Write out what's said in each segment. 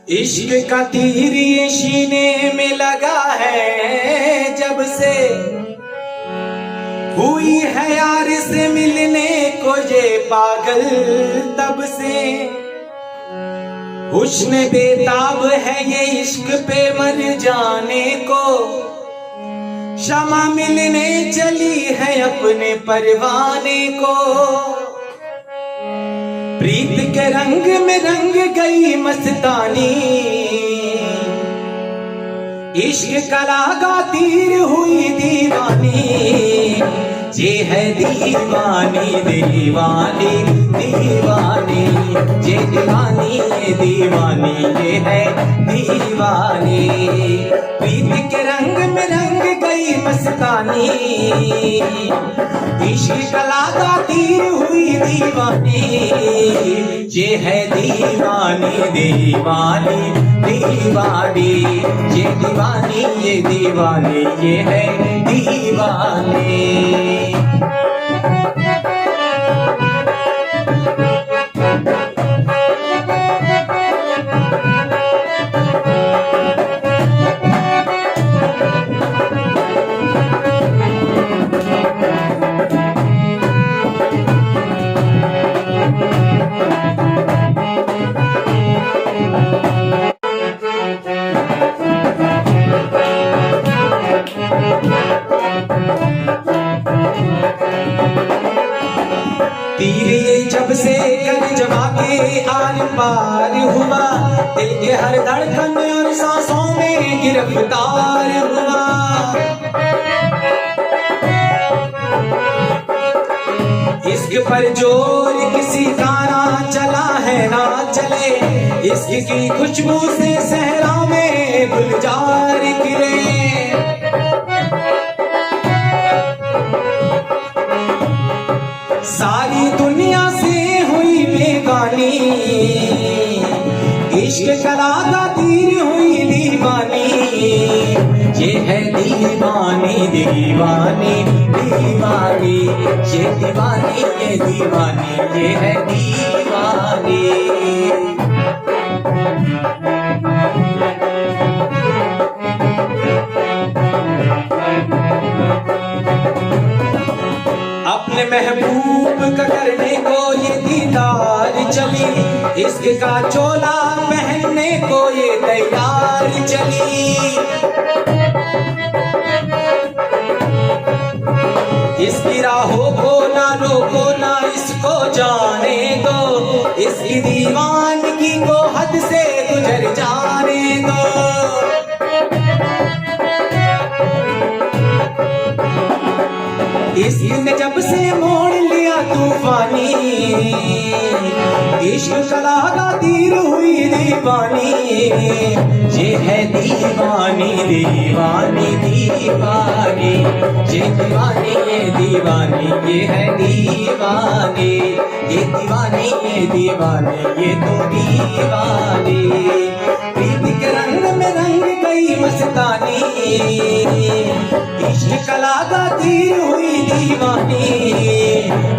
इश्क का तीर ये सीने में लगा है जब से हुई है यार से मिलने को ये पागल तब से। हुस्न बेताब है ये इश्क पे मर जाने को, शमा मिलने चली है अपने परवाने को। प्रीत के रंग में रंग गई मस्तानी, इश्क का लागा तीर हुई दीवानी। ये है दीवानी दीवानी दीवानी, ये दीवानी ये दीवानी, ये है दीवानी। प्रीत के रंग में रंग गई मस्तानी, इश्क का लागा तीर हुई दीवानी। ये है दीवानी दीवानी दीवानी, ये दीवानी ये दीवानी, ये है दीवानी। तीर ये जब से कलेजवा के आर पार हुआ, दिल के हर धड़कन और सांसों में गिरफ्तार हुआ। इश्क पर जोर किसी का ना चला है ना चले, इश्क की खुशबू से सहरा में गुलजार खिले। सारी दुनिया से हुई बेगानी, इश्क का लागा तीर हुई दीवानी। ये है दीवानी दीवानी दीवानी, ये दीवानी ये दीवानी, ये है दीवानी। अपने महबूब का करने को ये दीदार चली, इश्क का चोला पहनने को ये तैयार चली। इसकी राहों को ना रोको ना इसको जाने दो, इसकी दीवानगी को हद से गुजर जाने दो। इसने जब से मोड़ लिया तूफानी, इश्क का लागा तीर हुई दीवानी। ये है दीवानी दीवानी दीवानी, ये दीवानी ये दीवानी, ये है दीवानी। ये दीवानी ये दीवानी, ये तो दीवानी। प्रीत के रंग में रंग गई मस्तानी, इश्क का लागा तीर हुई दीवानी।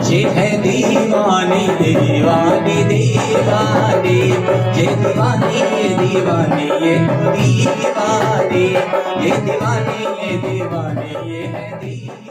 ये है दीवानी दीवानी दीवानी, ये दीवानी ये दीवानी, ये दीवानी। ये दीवानी ये दीवानी, ये है दीवानी।